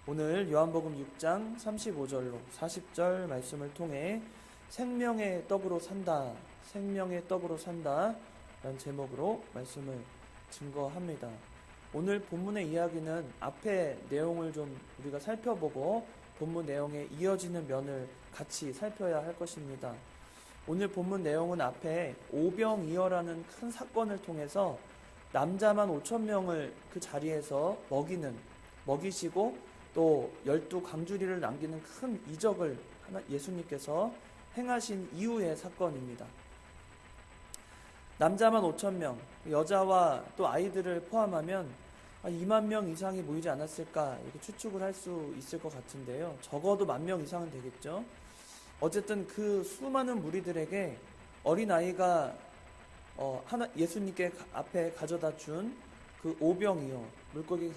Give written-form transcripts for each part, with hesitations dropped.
오늘 요한복음 6장 35절로 40절 말씀을 통해 생명의 떡으로 산다, 생명의 떡으로 산다 라는 제목으로 말씀을 증거합니다. 오늘 본문의 이야기는 앞에 내용을 좀 우리가 살펴보고 본문 내용에 이어지는 면을 같이 살펴야 할 것입니다. 오늘 본문 내용은 앞에 오병이어라는 큰 사건을 통해서 남자만 5,000명을 그 자리에서 먹이시고 또 12강주리를 남기는 큰 이적을 예수님께서 행하신 이후의 사건입니다. 남자만 5,000명, 여자와 또 아이들을 포함하면 2만 명 이상이 모이지 않았을까 이렇게 추측을 할 수 있을 것 같은데요. 적어도 10,000명 이상은 되겠죠. 어쨌든 그 수많은 무리들에게 어린아이가 예수님께 앞에 가져다 준 그 오병이어, 물고기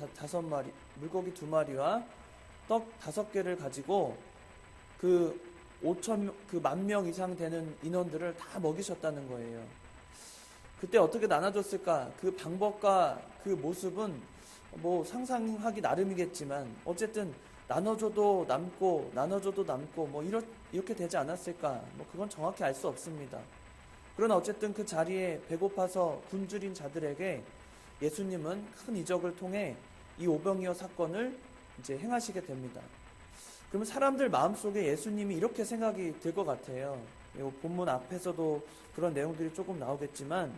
2마리와 떡 5개를 가지고 그 10,000명 이상 되는 인원들을 다 먹이셨다는 거예요. 그때 어떻게 나눠줬을까? 그 방법과 그 모습은 뭐 상상하기 나름이겠지만 어쨌든 나눠줘도 남고 뭐 이렇게 되지 않았을까? 뭐 그건 정확히 알 수 없습니다. 그러나 어쨌든 그 자리에 배고파서 굶주린 자들에게 예수님은 큰 이적을 통해 이 오병이어 사건을 이제 행하시게 됩니다. 그러면 사람들 마음속에 예수님이 이렇게 생각이 들 것 같아요. 본문 앞에서도 그런 내용들이 조금 나오겠지만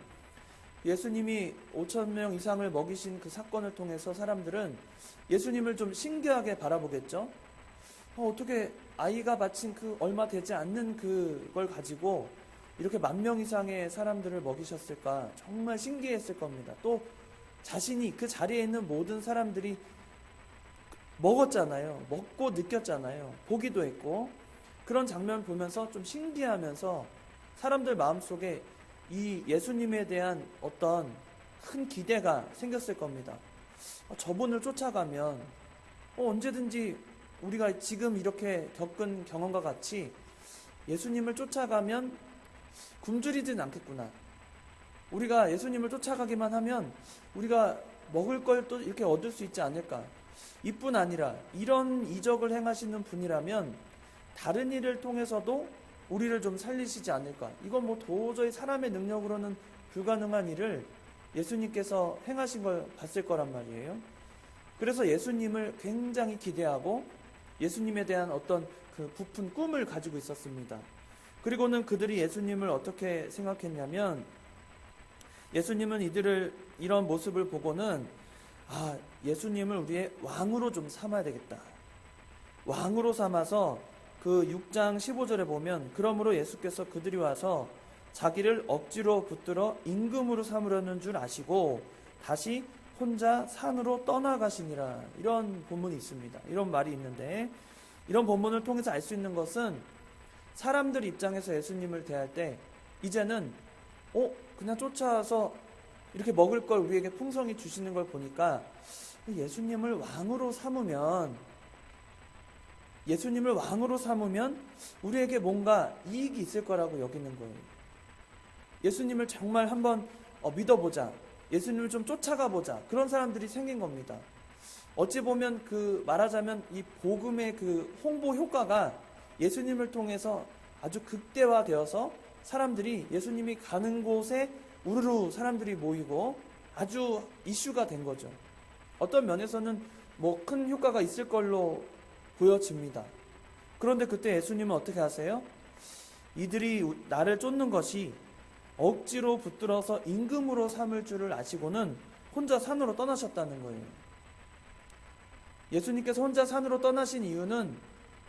예수님이 5,000명 이상을 먹이신 그 사건을 통해서 사람들은 예수님을 좀 신기하게 바라보겠죠. 어떻게 아이가 바친 그 얼마 되지 않는 그걸 가지고 이렇게 10,000명 이상의 사람들을 먹이셨을까? 정말 신기했을 겁니다. 또 자신이 그 자리에 있는 모든 사람들이 먹었잖아요. 먹고 느꼈잖아요. 보기도 했고 그런 장면 보면서 좀 신기하면서 사람들 마음속에 이 예수님에 대한 어떤 큰 기대가 생겼을 겁니다. 저분을 쫓아가면 언제든지 우리가 지금 이렇게 겪은 경험과 같이 예수님을 쫓아가면 굶주리진 않겠구나. 우리가 예수님을 쫓아가기만 하면 우리가 먹을 걸 또 이렇게 얻을 수 있지 않을까. 이뿐 아니라 이런 이적을 행하시는 분이라면 다른 일을 통해서도 우리를 좀 살리시지 않을까. 이건 뭐 도저히 사람의 능력으로는 불가능한 일을 예수님께서 행하신 걸 봤을 거란 말이에요. 그래서 예수님을 굉장히 기대하고 예수님에 대한 어떤 그 부푼 꿈을 가지고 있었습니다. 그리고는 그들이 예수님을 어떻게 생각했냐면 예수님은 이들을 이런 모습을 보고는 예수님을 우리의 왕으로 좀 삼아야 되겠다. 왕으로 삼아서 그 6장 15절에 보면 그러므로 예수께서 그들이 와서 자기를 억지로 붙들어 임금으로 삼으려는 줄 아시고 다시 혼자 산으로 떠나가시니라. 이런 본문이 있습니다. 이런 말이 있는데 이런 본문을 통해서 알 수 있는 것은 사람들 입장에서 예수님을 대할 때 이제는 그냥 쫓아와서 이렇게 먹을 걸 우리에게 풍성히 주시는 걸 보니까 예수님을 왕으로 삼으면 우리에게 뭔가 이익이 있을 거라고 여기는 거예요. 예수님을 정말 한번 믿어보자. 예수님을 좀 쫓아가보자. 그런 사람들이 생긴 겁니다. 어찌 보면 말하자면 이 복음의 그 홍보 효과가 예수님을 통해서 아주 극대화되어서 사람들이 예수님이 가는 곳에 우르르 사람들이 모이고 아주 이슈가 된 거죠. 어떤 면에서는 뭐 큰 효과가 있을 걸로 보여집니다. 그런데 그때 예수님은 어떻게 하세요? 이들이 나를 쫓는 것이 억지로 붙들어서 임금으로 삼을 줄을 아시고는 혼자 산으로 떠나셨다는 거예요. 예수님께서 혼자 산으로 떠나신 이유는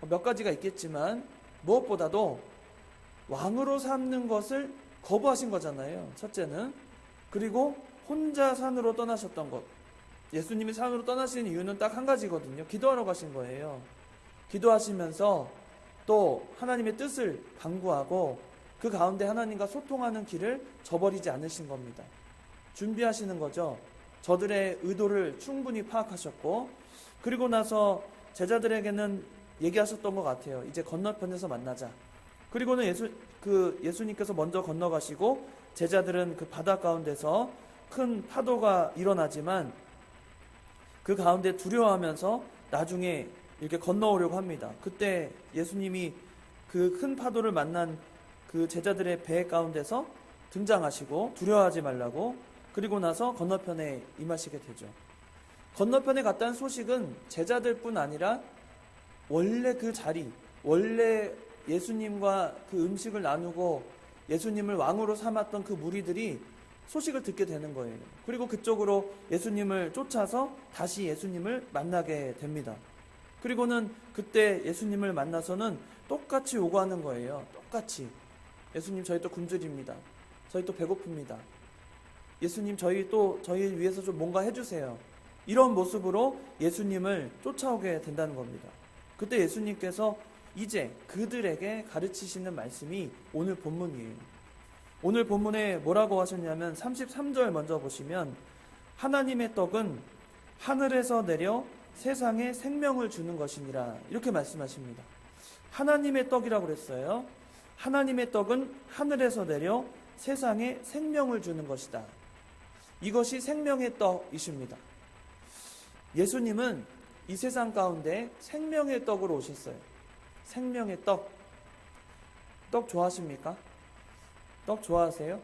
몇 가지가 있겠지만 무엇보다도 왕으로 삼는 것을 거부하신 거잖아요. 첫째는. 그리고 혼자 산으로 떠나셨던 것. 예수님이 산으로 떠나신 이유는 딱 한 가지거든요. 기도하러 가신 거예요. 기도하시면서 또 하나님의 뜻을 간구하고 그 가운데 하나님과 소통하는 길을 저버리지 않으신 겁니다. 준비하시는 거죠. 저들의 의도를 충분히 파악하셨고 그리고 나서 제자들에게는 얘기하셨던 것 같아요. 이제 건너편에서 만나자. 그리고는 예수님께서 먼저 건너가시고 제자들은 그 바다 가운데서 큰 파도가 일어나지만 그 가운데 두려워하면서 나중에 이렇게 건너오려고 합니다. 그때 예수님이 그 큰 파도를 만난 그 제자들의 배 가운데서 등장하시고 두려워하지 말라고, 그리고 나서 건너편에 임하시게 되죠. 건너편에 갔다는 소식은 제자들뿐 아니라 원래 그 자리, 원래 예수님과 그 음식을 나누고 예수님을 왕으로 삼았던 그 무리들이 소식을 듣게 되는 거예요. 그리고 그쪽으로 예수님을 쫓아서 다시 예수님을 만나게 됩니다. 그리고는 그때 예수님을 만나서는 똑같이 요구하는 거예요. 똑같이. 예수님, 저희 또 굶주립니다. 저희 또 배고픕니다. 예수님, 저희 위해서 좀 뭔가 해주세요. 이런 모습으로 예수님을 쫓아오게 된다는 겁니다. 그때 예수님께서 이제 그들에게 가르치시는 말씀이 오늘 본문이에요. 오늘 본문에 뭐라고 하셨냐면 33절 먼저 보시면, 하나님의 떡은 하늘에서 내려 세상에 생명을 주는 것이니라, 이렇게 말씀하십니다. 하나님의 떡이라고 그랬어요. 하나님의 떡은 하늘에서 내려 세상에 생명을 주는 것이다. 이것이 생명의 떡이십니다. 예수님은 이 세상 가운데 생명의 떡으로 오셨어요. 생명의 떡. 떡 좋아하십니까? 떡 좋아하세요?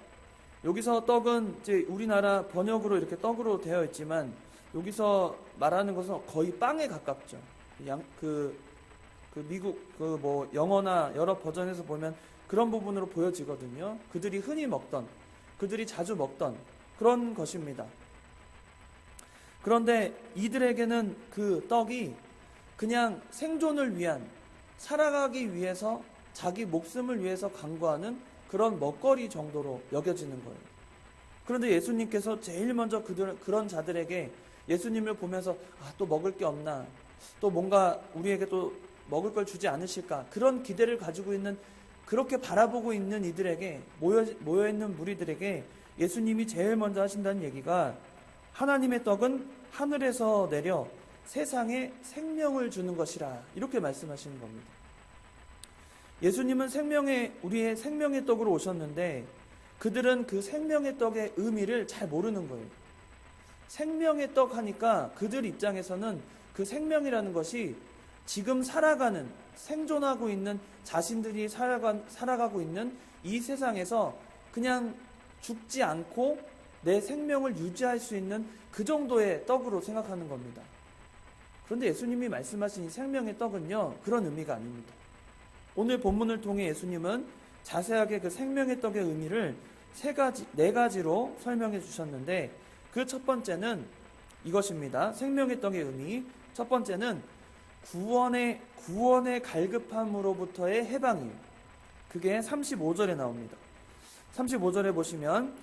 여기서 떡은 이제 우리나라 번역으로 이렇게 떡으로 되어 있지만 여기서 말하는 것은 거의 빵에 가깝죠. 미국 영어나 여러 버전에서 보면 그런 부분으로 보여지거든요. 그들이 흔히 먹던, 그들이 자주 먹던 그런 것입니다. 그런데 이들에게는 그 떡이 그냥 생존을 위한, 살아가기 위해서 자기 목숨을 위해서 강구하는 그런 먹거리 정도로 여겨지는 거예요. 그런데 예수님께서 제일 먼저 그런 자들에게 예수님을 보면서 또 먹을 게 없나, 또 뭔가 우리에게 또 먹을 걸 주지 않으실까, 그런 기대를 가지고 있는, 그렇게 바라보고 있는 이들에게, 모여있는 무리들에게 예수님이 제일 먼저 하신다는 얘기가, 하나님의 떡은 하늘에서 내려 세상에 생명을 주는 것이라, 이렇게 말씀하시는 겁니다. 예수님은 우리의 생명의 떡으로 오셨는데 그들은 그 생명의 떡의 의미를 잘 모르는 거예요. 생명의 떡 하니까 그들 입장에서는 그 생명이라는 것이 지금 살아가는, 생존하고 있는, 자신들이 살아가고 있는 이 세상에서 그냥 죽지 않고 내 생명을 유지할 수 있는 그 정도의 떡으로 생각하는 겁니다. 그런데 예수님이 말씀하신 이 생명의 떡은요, 그런 의미가 아닙니다. 오늘 본문을 통해 예수님은 자세하게 그 생명의 떡의 의미를 네 가지로 설명해 주셨는데, 그 첫 번째는 이것입니다. 생명의 떡의 의미. 첫 번째는 구원의 갈급함으로부터의 해방이에요. 그게 35절에 나옵니다. 35절에 보시면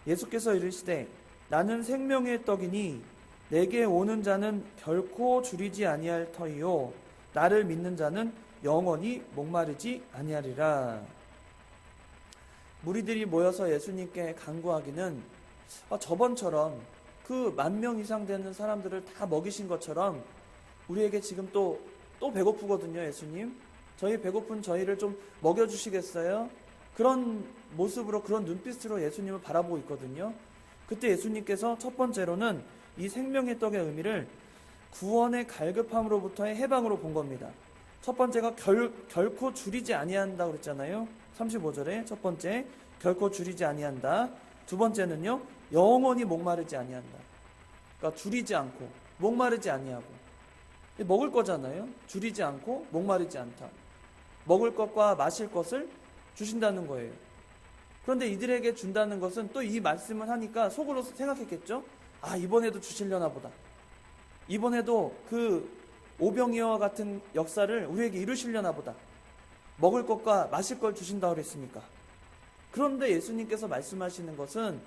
예수께서 이르시되 나는 생명의 떡이니 내게 오는 자는 결코 줄이지 아니할 터이요 나를 믿는 자는 영원히 목마르지 아니하리라. 무리들이 모여서 예수님께 간구하기는 저번처럼 그 10,000명 이상 되는 사람들을 다 먹이신 것처럼 우리에게 지금 또 배고프거든요. 예수님, 저희 배고픈 저희를 좀 먹여주시겠어요? 그런 모습으로, 그런 눈빛으로 예수님을 바라보고 있거든요. 그때 예수님께서 첫 번째로는 이 생명의 떡의 의미를 구원의 갈급함으로부터의 해방으로 본 겁니다. 첫 번째가 결코 줄이지 아니한다 그랬잖아요. 35절에 첫 번째, 결코 줄이지 아니한다. 두 번째는요, 영원히 목마르지 아니한다. 그러니까 줄이지 않고 목마르지 아니하고. 먹을 거잖아요. 줄이지 않고 목마르지 않다. 먹을 것과 마실 것을 주신다는 거예요. 그런데 이들에게 준다는 것은 또 이 말씀을 하니까 속으로 생각했겠죠. 이번에도 주시려나 보다. 이번에도 그 오병이어와 같은 역사를 우리에게 이루시려나 보다. 먹을 것과 마실 걸 주신다고 그랬으니까. 그런데 예수님께서 말씀하시는 것은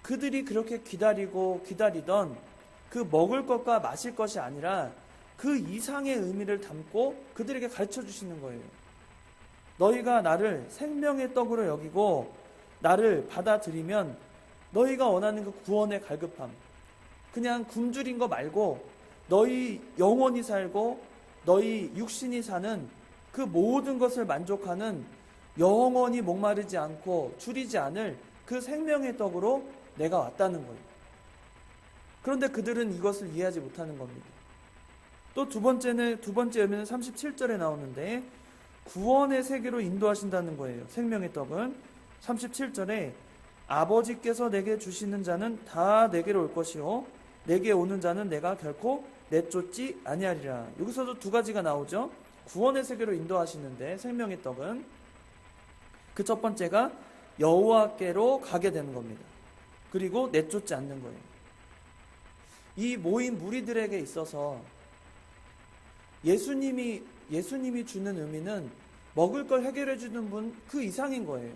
그들이 그렇게 기다리던 그 먹을 것과 마실 것이 아니라 그 이상의 의미를 담고 그들에게 가르쳐 주시는 거예요. 너희가 나를 생명의 떡으로 여기고 나를 받아들이면 너희가 원하는 그 구원의 갈급함, 그냥 굶주린 거 말고 너희 영혼이 살고 너희 육신이 사는 그 모든 것을 만족하는, 영원히 목마르지 않고 줄이지 않을 그 생명의 떡으로 내가 왔다는 거예요. 그런데 그들은 이것을 이해하지 못하는 겁니다. 또 두 번째 의미는 37절에 나오는데 구원의 세계로 인도하신다는 거예요. 생명의 떡은 37절에 아버지께서 내게 주시는 자는 다 내게로 올 것이요 내게 오는 자는 내가 결코 내쫓지 아니하리라. 여기서도 두 가지가 나오죠. 구원의 세계로 인도하시는데 생명의 떡은 그 첫 번째가 여호와께로 가게 되는 겁니다. 그리고 내쫓지 않는 거예요. 이 모인 무리들에게 있어서 예수님이 주는 의미는 먹을 걸 해결해 주는 분 그 이상인 거예요.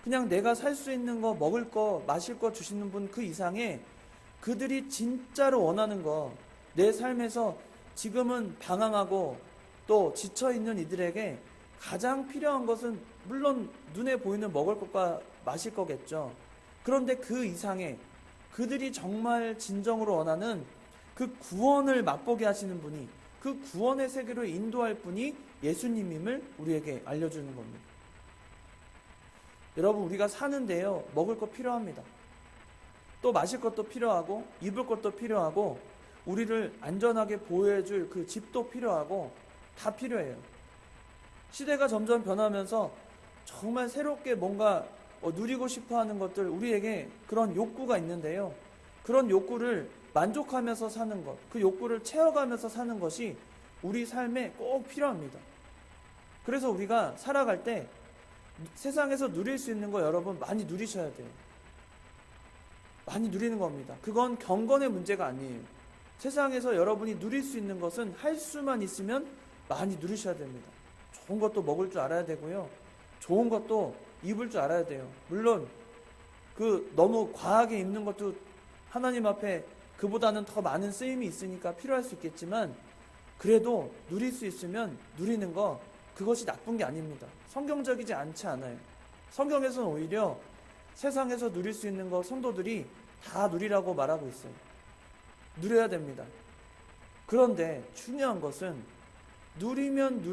그냥 내가 살 수 있는 거, 먹을 거, 마실 거 주시는 분 그 이상에 그들이 진짜로 원하는 거, 내 삶에서 지금은 방황하고 또 지쳐있는 이들에게 가장 필요한 것은 물론 눈에 보이는 먹을 것과 마실 거겠죠. 그런데 그 이상에 그들이 정말 진정으로 원하는 그 구원을 맛보게 하시는 분이, 그 구원의 세계로 인도할 분이 예수님임을 우리에게 알려주는 겁니다. 여러분, 우리가 사는데요, 먹을 거 필요합니다. 또 마실 것도 필요하고 입을 것도 필요하고 우리를 안전하게 보호해줄 그 집도 필요하고 다 필요해요. 시대가 점점 변하면서 정말 새롭게 뭔가 누리고 싶어하는 것들, 우리에게 그런 욕구가 있는데요, 그런 욕구를 만족하면서 사는 것, 그 욕구를 채워가면서 사는 것이 우리 삶에 꼭 필요합니다. 그래서 우리가 살아갈 때 세상에서 누릴 수 있는 거 여러분 많이 누리셔야 돼요. 많이 누리는 겁니다. 그건 경건의 문제가 아니에요. 세상에서 여러분이 누릴 수 있는 것은 할 수만 있으면 많이 누리셔야 됩니다. 좋은 것도 먹을 줄 알아야 되고요. 좋은 것도 입을 줄 알아야 돼요. 물론 너무 과하게 입는 것도 하나님 앞에 그보다는 더 많은 쓰임이 있으니까 필요할 수 있겠지만 그래도 누릴 수 있으면 누리는 거, 그것이 나쁜 게 아닙니다. 성경적이지 않지 않아요. 성경에서는 오히려 세상에서 누릴 수 있는 거 성도들이 다 누리라고 말하고 있어요. 누려야 됩니다. 그런데 중요한 것은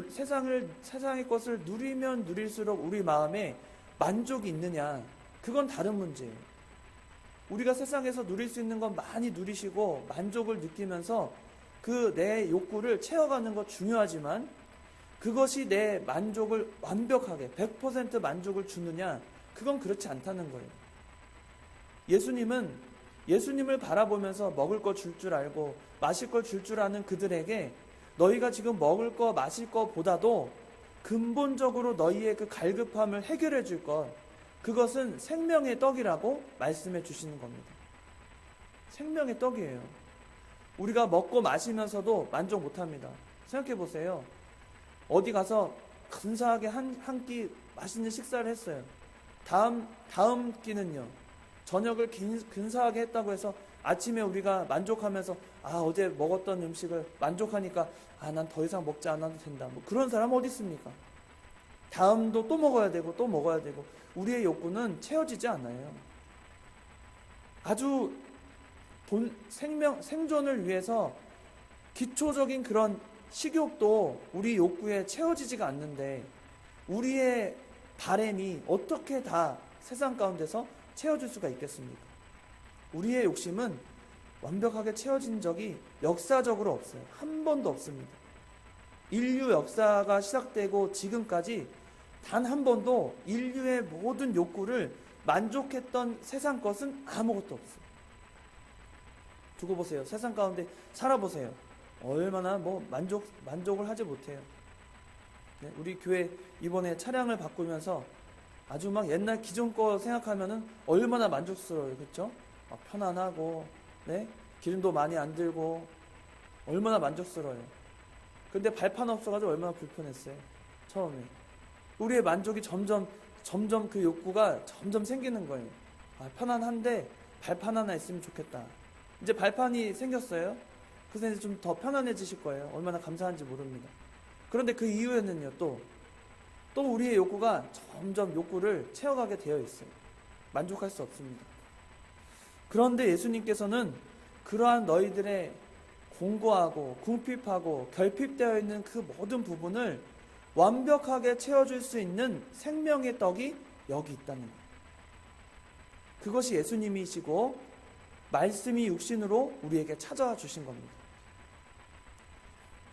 세상의 것을 누리면 누릴수록 우리 마음에 만족이 있느냐, 그건 다른 문제예요. 우리가 세상에서 누릴 수 있는 건 많이 누리시고 만족을 느끼면서 그 내 욕구를 채워가는 것 중요하지만 그것이 내 만족을 완벽하게 100% 만족을 주느냐, 그건 그렇지 않다는 거예요. 예수님을 바라보면서 먹을 거 줄 줄 알고 마실 걸 줄 줄 아는 그들에게 너희가 지금 먹을 거 마실 거보다도 근본적으로 너희의 그 갈급함을 해결해 줄 것, 그것은 생명의 떡이라고 말씀해 주시는 겁니다. 생명의 떡이에요. 우리가 먹고 마시면서도 만족 못합니다. 생각해 보세요. 어디 가서 근사하게 한 끼 맛있는 식사를 했어요. 다음 끼는요, 저녁을 근사하게 했다고 해서 아침에 우리가 만족하면서 어제 먹었던 음식을 만족하니까 난 더 이상 먹지 않아도 된다, 뭐 그런 사람 어디 있습니까? 다음도 또 먹어야 되고 또 먹어야 되고 우리의 욕구는 채워지지 않아요. 아주 생존을 위해서 기초적인 그런 식욕도 우리 욕구에 채워지지가 않는데 우리의 바램이 어떻게 다 세상 가운데서 채워질 수가 있겠습니까? 우리의 욕심은 완벽하게 채워진 적이 역사적으로 없어요. 한 번도 없습니다. 인류 역사가 시작되고 지금까지 단 한 번도 인류의 모든 욕구를 만족했던 세상 것은 아무것도 없어요. 두고 보세요. 세상 가운데 살아보세요. 얼마나 만족을 하지 못해요. 네, 우리 교회 이번에 차량을 바꾸면서 아주 막 옛날 기존 거 생각하면은 얼마나 만족스러워요. 그렇죠? 편안하고, 네? 기름도 많이 안 들고 얼마나 만족스러워요. 근데 발판 없어가지고 얼마나 불편했어요. 처음에. 우리의 만족이 점점 그 욕구가 점점 생기는 거예요. 편안한데 발판 하나 있으면 좋겠다. 이제 발판이 생겼어요. 그래서 이제 좀 더 편안해지실 거예요. 얼마나 감사한지 모릅니다. 그런데 그 이후에는요, 또 우리의 욕구가 점점 욕구를 채워가게 되어 있어요. 만족할 수 없습니다. 그런데 예수님께서는 그러한 너희들의 공고하고 궁핍하고 결핍되어 있는 그 모든 부분을 완벽하게 채워줄 수 있는 생명의 떡이 여기 있다는 거예요. 그것이 예수님이시고 말씀이 육신으로 우리에게 찾아와 주신 겁니다.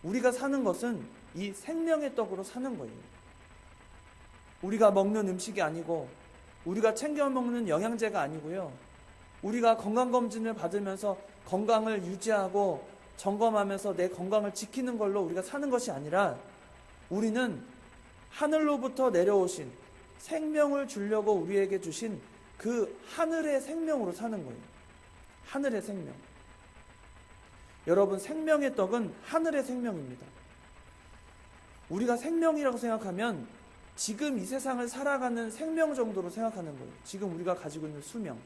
우리가 사는 것은 이 생명의 떡으로 사는 거예요. 우리가 먹는 음식이 아니고, 우리가 챙겨 먹는 영양제가 아니고요. 우리가 건강검진을 받으면서 건강을 유지하고 점검하면서 내 건강을 지키는 걸로 우리가 사는 것이 아니라, 우리는 하늘로부터 내려오신 생명을 주려고 우리에게 주신 그 하늘의 생명으로 사는 거예요. 하늘의 생명. 여러분, 생명의 떡은 하늘의 생명입니다. 우리가 생명이라고 생각하면 지금 이 세상을 살아가는 생명 정도로 생각하는 거예요. 지금 우리가 가지고 있는 수명,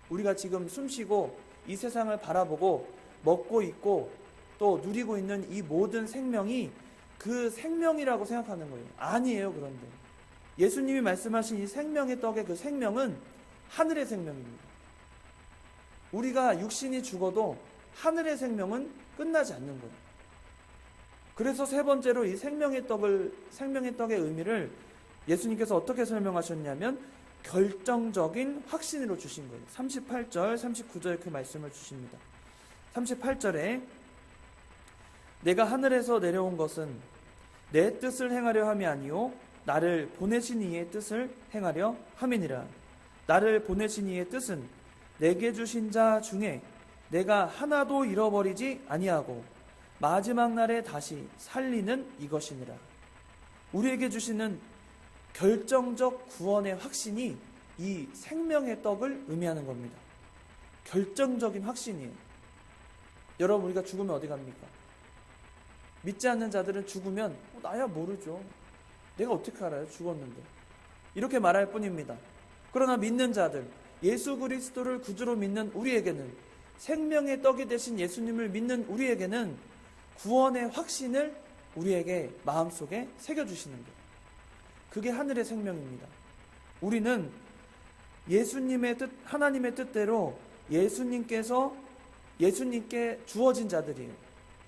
우리가 지금 숨쉬고 이 세상을 바라보고 먹고 있고 또 누리고 있는 이 모든 생명이 그 생명이라고 생각하는 거예요. 아니에요. 그런데 예수님이 말씀하신 이 생명의 떡의 그 생명은 하늘의 생명입니다. 우리가 육신이 죽어도 하늘의 생명은 끝나지 않는 거예요. 그래서 세 번째로 이 생명의 떡의 의미를 예수님께서 어떻게 설명하셨냐면 결정적인 확신으로 주신 거예요. 38절, 39절 그 말씀을 주십니다. 38절에 내가 하늘에서 내려온 것은 내 뜻을 행하려 함이 아니요 나를 보내신 이의 뜻을 행하려 함이니라. 나를 보내신 이의 뜻은 내게 주신 자 중에 내가 하나도 잃어버리지 아니하고 마지막 날에 다시 살리는 이것이니라. 우리에게 주시는 결정적 구원의 확신이 이 생명의 떡을 의미하는 겁니다. 결정적인 확신이에요. 여러분, 우리가 죽으면 어디 갑니까? 믿지 않는 자들은 죽으면 나야 모르죠. 내가 어떻게 알아요? 죽었는데. 이렇게 말할 뿐입니다. 그러나 믿는 자들, 예수 그리스도를 구주로 믿는 우리에게는, 생명의 떡이 되신 예수님을 믿는 우리에게는 구원의 확신을 우리에게 마음속에 새겨주시는 거예요. 그게 하늘의 생명입니다. 우리는 예수님의 뜻, 하나님의 뜻대로 예수님께 주어진 자들이에요.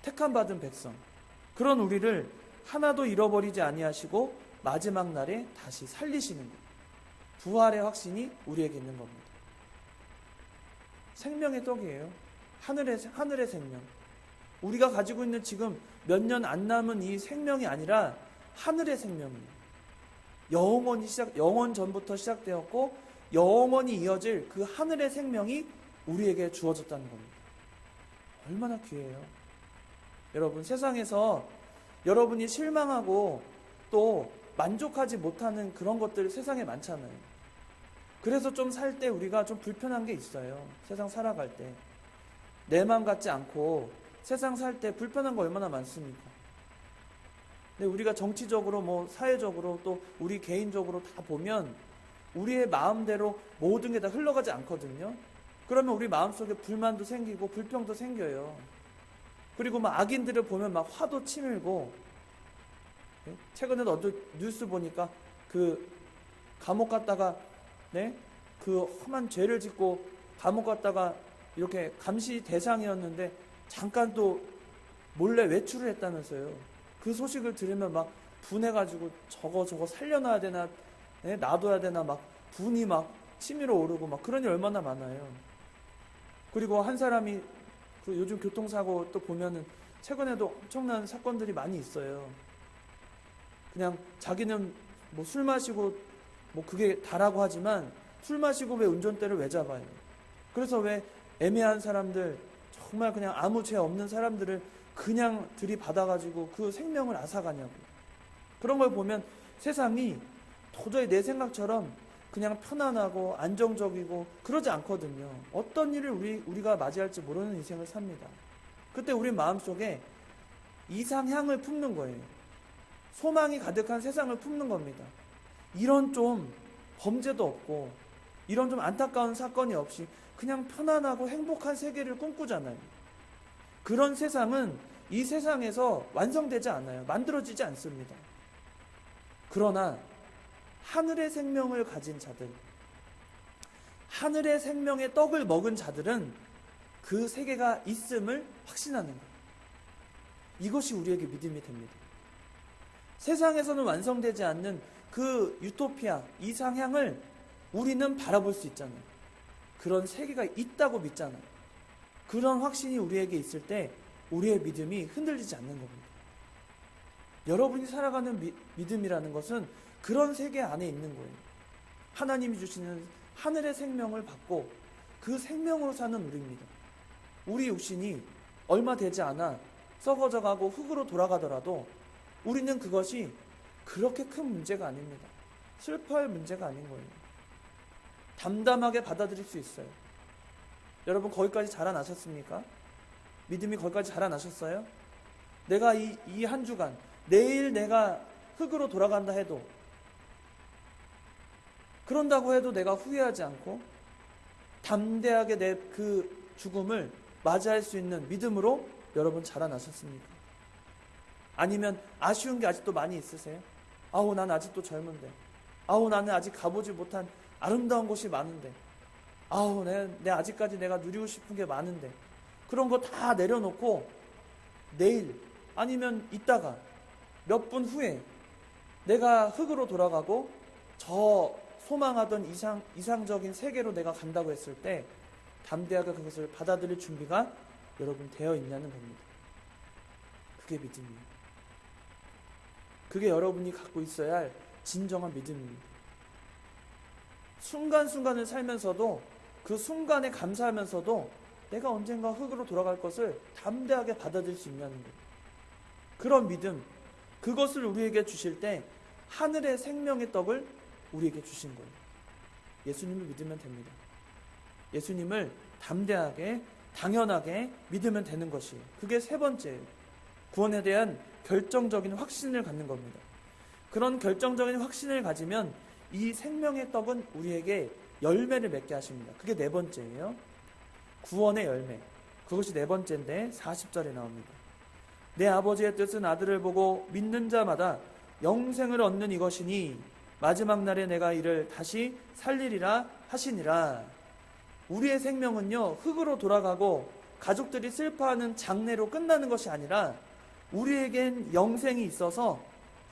택함받은 백성. 그런 우리를 하나도 잃어버리지 아니하시고 마지막 날에 다시 살리시는 거예요. 부활의 확신이 우리에게 있는 겁니다. 생명의 떡이에요. 하늘의 생명. 우리가 가지고 있는 지금 몇 년 안 남은 이 생명이 아니라 하늘의 생명이에요. 영원 전부터 시작되었고 영원히 이어질 그 하늘의 생명이 우리에게 주어졌다는 겁니다. 얼마나 귀해요. 여러분, 세상에서 여러분이 실망하고 또 만족하지 못하는 그런 것들 세상에 많잖아요. 그래서 좀 살 때 우리가 좀 불편한 게 있어요. 세상 살아갈 때. 내 맘 같지 않고 세상 살 때 불편한 거 얼마나 많습니까? 근데 우리가 정치적으로 사회적으로 또 우리 개인적으로 다 보면 우리의 마음대로 모든 게 다 흘러가지 않거든요. 그러면 우리 마음속에 불만도 생기고 불평도 생겨요. 그리고 악인들을 보면 화도 치밀고, 최근에도 어떤 뉴스 보니까 그 감옥 갔다가 그 험한 죄를 짓고 감옥 갔다가 이렇게 감시 대상이었는데 잠깐 또 몰래 외출을 했다면서요. 그 소식을 들으면 분해가지고 저거 살려놔야 되나, 놔둬야 되나 분이 치밀어 오르고 그런 일 얼마나 많아요. 그리고 한 사람이 요즘 교통사고 또 보면은 최근에도 엄청난 사건들이 많이 있어요. 그냥 자기는 술 마시고 그게 다라고 하지만 술 마시고 왜 운전대를 왜 잡아요? 그래서 왜 애매한 사람들, 정말 그냥 아무 죄 없는 사람들을 그냥 들이받아가지고 그 생명을 앗아가냐고. 그런 걸 보면 세상이 도저히 내 생각처럼 그냥 편안하고 안정적이고 그러지 않거든요. 어떤 일을 우리가 맞이할지 모르는 인생을 삽니다. 그때 우리 마음속에 이상향을 품는 거예요. 소망이 가득한 세상을 품는 겁니다. 이런 좀 범죄도 없고 이런 좀 안타까운 사건이 없이 그냥 편안하고 행복한 세계를 꿈꾸잖아요. 그런 세상은 이 세상에서 완성되지 않아요. 만들어지지 않습니다. 그러나 하늘의 생명을 가진 자들, 하늘의 생명의 떡을 먹은 자들은 그 세계가 있음을 확신하는 거예요. 이것이 우리에게 믿음이 됩니다. 세상에서는 완성되지 않는 그 유토피아, 이상향을 우리는 바라볼 수 있잖아요. 그런 세계가 있다고 믿잖아요. 그런 확신이 우리에게 있을 때 우리의 믿음이 흔들리지 않는 겁니다. 여러분이 살아가는 믿음이라는 것은 그런 세계 안에 있는 거예요. 하나님이 주시는 하늘의 생명을 받고 그 생명으로 사는 우리입니다. 우리 육신이 얼마 되지 않아 썩어져 가고 흙으로 돌아가더라도 우리는 그것이 그렇게 큰 문제가 아닙니다. 슬퍼할 문제가 아닌 거예요. 담담하게 받아들일 수 있어요. 여러분 거기까지 자라나셨습니까? 믿음이 거기까지 자라나셨어요? 내가 이 한 주간 내일 내가 흙으로 돌아간다 해도 그런다고 해도 내가 후회하지 않고 담대하게 내 그 죽음을 맞이할 수 있는 믿음으로 여러분 자라나셨습니까? 아니면 아쉬운 게 아직도 많이 있으세요? 아우 난 아직도 젊은데, 아우 나는 아직 가보지 못한 아름다운 곳이 많은데, 아우 내 아직까지 내가 누리고 싶은 게 많은데, 그런 거 다 내려놓고 내일 아니면 이따가 몇 분 후에 내가 흙으로 돌아가고 저 소망하던 이상적인 세계로 내가 간다고 했을 때 담대하게 그것을 받아들일 준비가 여러분 되어 있냐는 겁니다. 그게 믿음이에요. 그게 여러분이 갖고 있어야 할 진정한 믿음입니다. 순간순간을 살면서도 그 순간에 감사하면서도 내가 언젠가 흙으로 돌아갈 것을 담대하게 받아들일 수 있냐는 거예요. 그런 믿음, 그것을 우리에게 주실 때 하늘의 생명의 떡을 우리에게 주신 거예요. 예수님을 믿으면 됩니다. 예수님을 담대하게 당연하게 믿으면 되는 것이에요. 그게 세 번째예요. 구원에 대한 결정적인 확신을 갖는 겁니다. 그런 결정적인 확신을 가지면 이 생명의 떡은 우리에게 열매를 맺게 하십니다. 그게 네 번째예요. 구원의 열매. 그것이 네 번째인데 40절에 나옵니다. 내 아버지의 뜻은 아들을 보고 믿는 자마다 영생을 얻는 이것이니 마지막 날에 내가 이를 다시 살리리라 하시니라. 우리의 생명은요, 흙으로 돌아가고 가족들이 슬퍼하는 장례로 끝나는 것이 아니라 우리에겐 영생이 있어서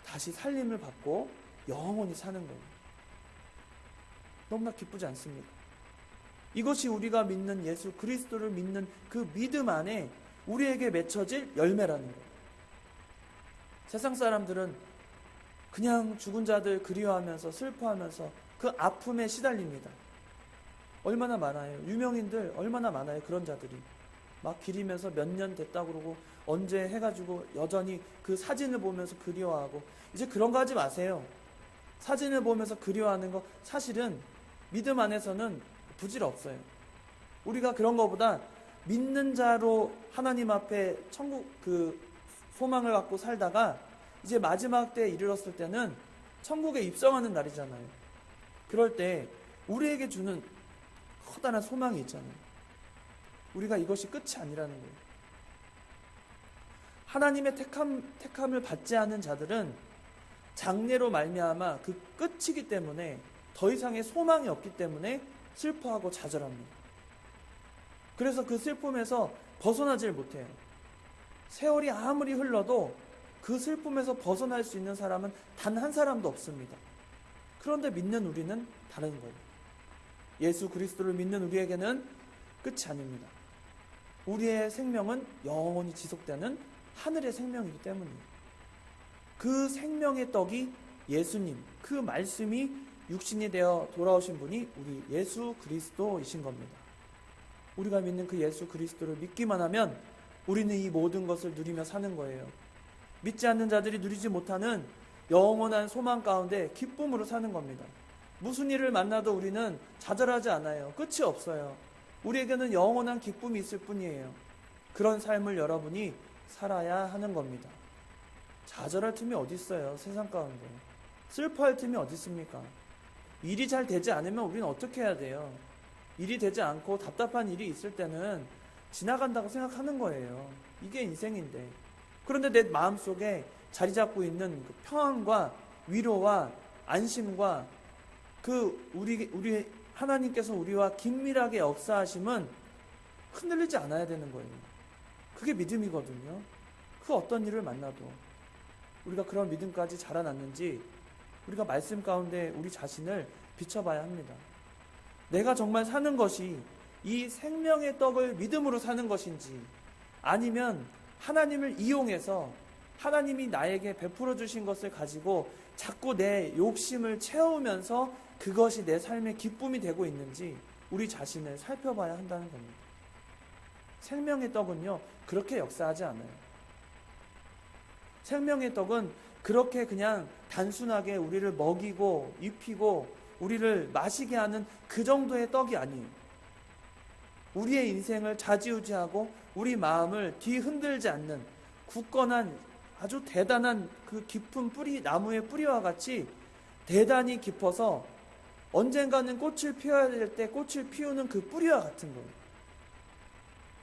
다시 살림을 받고 영원히 사는 거예요. 너무나 기쁘지 않습니까? 이것이 우리가 믿는 예수 그리스도를 믿는 그 믿음 안에 우리에게 맺혀질 열매라는 거예요. 세상 사람들은 그냥 죽은 자들 그리워하면서 슬퍼하면서 그 아픔에 시달립니다. 얼마나 많아요. 유명인들 얼마나 많아요. 그런 자들이 막 기리면서 몇 년 됐다고 그러고 언제 해가지고 여전히 그 사진을 보면서 그리워하고. 이제 그런 거 하지 마세요. 사진을 보면서 그리워하는 거 사실은 믿음 안에서는 부질없어요. 우리가 그런 거보다 믿는 자로 하나님 앞에 천국 그 소망을 갖고 살다가 이제 마지막 때에 이르렀을 때는 천국에 입성하는 날이잖아요. 그럴 때 우리에게 주는 커다란 소망이 있잖아요. 우리가 이것이 끝이 아니라는 거예요. 하나님의 택함을 받지 않은 자들은 장례로 말미암아 그 끝이기 때문에 더 이상의 소망이 없기 때문에 슬퍼하고 좌절합니다. 그래서 그 슬픔에서 벗어나질 못해요. 세월이 아무리 흘러도 그 슬픔에서 벗어날 수 있는 사람은 단 한 사람도 없습니다. 그런데 믿는 우리는 다른 거예요. 예수 그리스도를 믿는 우리에게는 끝이 아닙니다. 우리의 생명은 영원히 지속되는 하늘의 생명이기 때문이에요. 그 생명의 떡이 예수님, 그 말씀이 육신이 되어 돌아오신 분이 우리 예수 그리스도이신 겁니다. 우리가 믿는 그 예수 그리스도를 믿기만 하면 우리는 이 모든 것을 누리며 사는 거예요. 믿지 않는 자들이 누리지 못하는 영원한 소망 가운데 기쁨으로 사는 겁니다. 무슨 일을 만나도 우리는 좌절하지 않아요. 끝이 없어요. 우리에게는 영원한 기쁨이 있을 뿐이에요. 그런 삶을 여러분이 살아야 하는 겁니다. 좌절할 틈이 어디 있어요, 세상 가운데. 슬퍼할 틈이 어디 있습니까? 일이 잘 되지 않으면 우리는 어떻게 해야 돼요? 일이 되지 않고 답답한 일이 있을 때는 지나간다고 생각하는 거예요. 이게 인생인데. 그런데 내 마음속에 자리 잡고 있는 그 평안과 위로와 안심과 그 우리 하나님께서 우리와 긴밀하게 역사하심은 흔들리지 않아야 되는 거예요. 그게 믿음이거든요. 그 어떤 일을 만나도 우리가 그런 믿음까지 자라났는지 우리가 말씀 가운데 우리 자신을 비춰봐야 합니다. 내가 정말 사는 것이 이 생명의 떡을 믿음으로 사는 것인지, 아니면 하나님을 이용해서 하나님이 나에게 베풀어 주신 것을 가지고 자꾸 내 욕심을 채우면서 그것이 내 삶의 기쁨이 되고 있는지 우리 자신을 살펴봐야 한다는 겁니다. 생명의 떡은요, 그렇게 역사하지 않아요. 생명의 떡은 그렇게 그냥 단순하게 우리를 먹이고 입히고 우리를 마시게 하는 그 정도의 떡이 아니에요. 우리의 인생을 좌지우지하고 우리 마음을 뒤흔들지 않는 굳건한 아주 대단한 그 깊은 뿌리, 나무의 뿌리와 같이 대단히 깊어서 언젠가는 꽃을 피워야 될 때 꽃을 피우는 그 뿌리와 같은 거예요.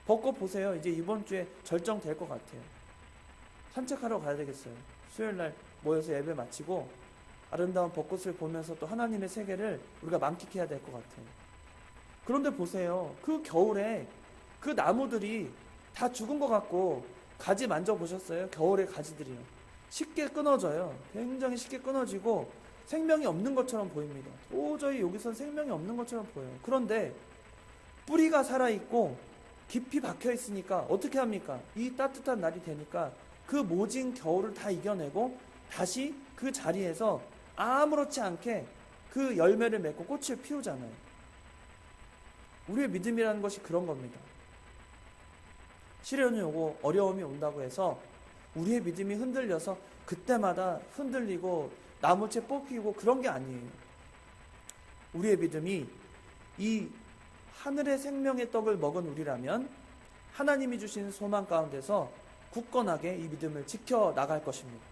벚꽃 보세요. 이제 이번 주에 절정될 것 같아요. 산책하러 가야 되겠어요. 수요일 날 모여서 예배 마치고 아름다운 벚꽃을 보면서 또 하나님의 세계를 우리가 만끽해야 될 것 같아요. 그런데 보세요. 그 겨울에 그 나무들이 다 죽은 것 같고 가지 만져보셨어요? 겨울의 가지들이요. 쉽게 끊어져요. 굉장히 쉽게 끊어지고 생명이 없는 것처럼 보입니다. 도저히 여기선 생명이 없는 것처럼 보여요. 그런데 뿌리가 살아있고 깊이 박혀있으니까 어떻게 합니까? 이 따뜻한 날이 되니까 그 모진 겨울을 다 이겨내고 다시 그 자리에서 아무렇지 않게 그 열매를 맺고 꽃을 피우잖아요. 우리의 믿음이라는 것이 그런 겁니다. 시련이 오고 어려움이 온다고 해서 우리의 믿음이 흔들려서 그때마다 흔들리고 나무채 뽑히고 그런 게 아니에요. 우리의 믿음이 이 하늘의 생명의 떡을 먹은 우리라면 하나님이 주신 소망 가운데서 굳건하게 이 믿음을 지켜나갈 것입니다.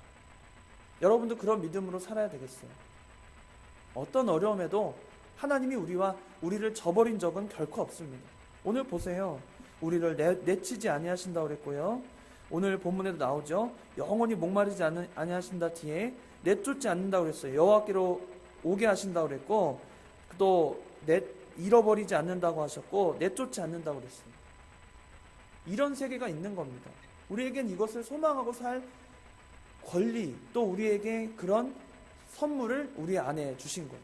여러분도 그런 믿음으로 살아야 되겠어요. 어떤 어려움에도 하나님이 우리를 저버린 적은 결코 없습니다. 오늘 보세요. 우리를 내치지 아니하신다고 그랬고요. 오늘 본문에도 나오죠. 영원히 목마르지 아니하신다 뒤에 내쫓지 않는다고 그랬어요. 여호와께로 오게 하신다고 그랬고 또 잃어버리지 않는다고 하셨고 내쫓지 않는다고 그랬어요. 이런 세계가 있는 겁니다. 우리에겐 이것을 소망하고 살 권리 또 우리에게 그런 선물을 우리 안에 주신 거예요.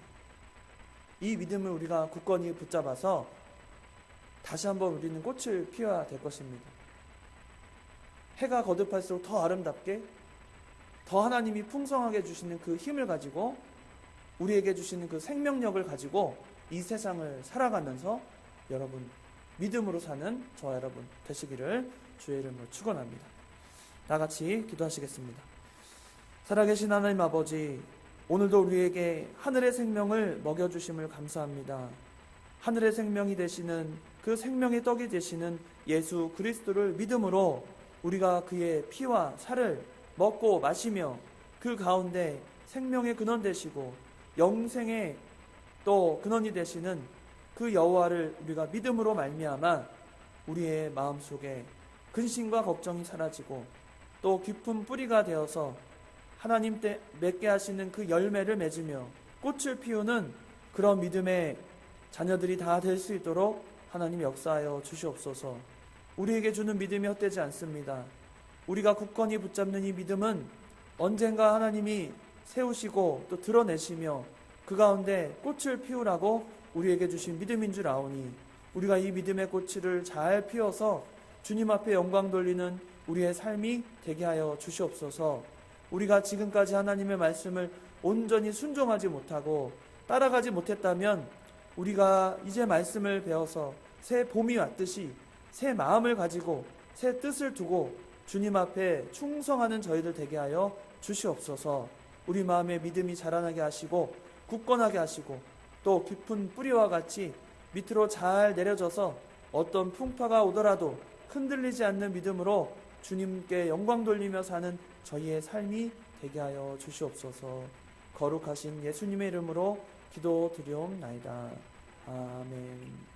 이 믿음을 우리가 굳건히 붙잡아서 다시 한번 우리는 꽃을 피워야 될 것입니다. 해가 거듭할수록 더 아름답게 더 하나님이 풍성하게 주시는 그 힘을 가지고 우리에게 주시는 그 생명력을 가지고 이 세상을 살아가면서 여러분 믿음으로 사는 저와 여러분 되시기를 주의 이름으로 축원합니다. 다 같이 기도하시겠습니다. 살아계신 하나님 아버지, 오늘도 우리에게 하늘의 생명을 먹여주심을 감사합니다. 하늘의 생명이 되시는 그 생명의 떡이 되시는 예수 그리스도를 믿음으로 우리가 그의 피와 살을 먹고 마시며 그 가운데 생명의 근원 되시고 영생의 또 근원이 되시는 그 여호와를 우리가 믿음으로 말미암아 우리의 마음속에 근심과 걱정이 사라지고 또 깊은 뿌리가 되어서 하나님 때 맺게 하시는 그 열매를 맺으며 꽃을 피우는 그런 믿음의 자녀들이 다 될 수 있도록 하나님 역사하여 주시옵소서. 우리에게 주는 믿음이 헛되지 않습니다. 우리가 굳건히 붙잡는 이 믿음은 언젠가 하나님이 세우시고 또 드러내시며 그 가운데 꽃을 피우라고 우리에게 주신 믿음인 줄 아오니 우리가 이 믿음의 꽃을 잘 피워서 주님 앞에 영광 돌리는 우리의 삶이 되게 하여 주시옵소서. 우리가 지금까지 하나님의 말씀을 온전히 순종하지 못하고 따라가지 못했다면 우리가 이제 말씀을 배워서 새 봄이 왔듯이 새 마음을 가지고 새 뜻을 두고 주님 앞에 충성하는 저희들 되게 하여 주시옵소서. 우리 마음에 믿음이 자라나게 하시고 굳건하게 하시고 또 깊은 뿌리와 같이 밑으로 잘 내려져서 어떤 풍파가 오더라도 흔들리지 않는 믿음으로 주님께 영광 돌리며 사는 저희의 삶이 되게 하여 주시옵소서. 거룩하신 예수님의 이름으로 기도드리옵나이다. 아멘.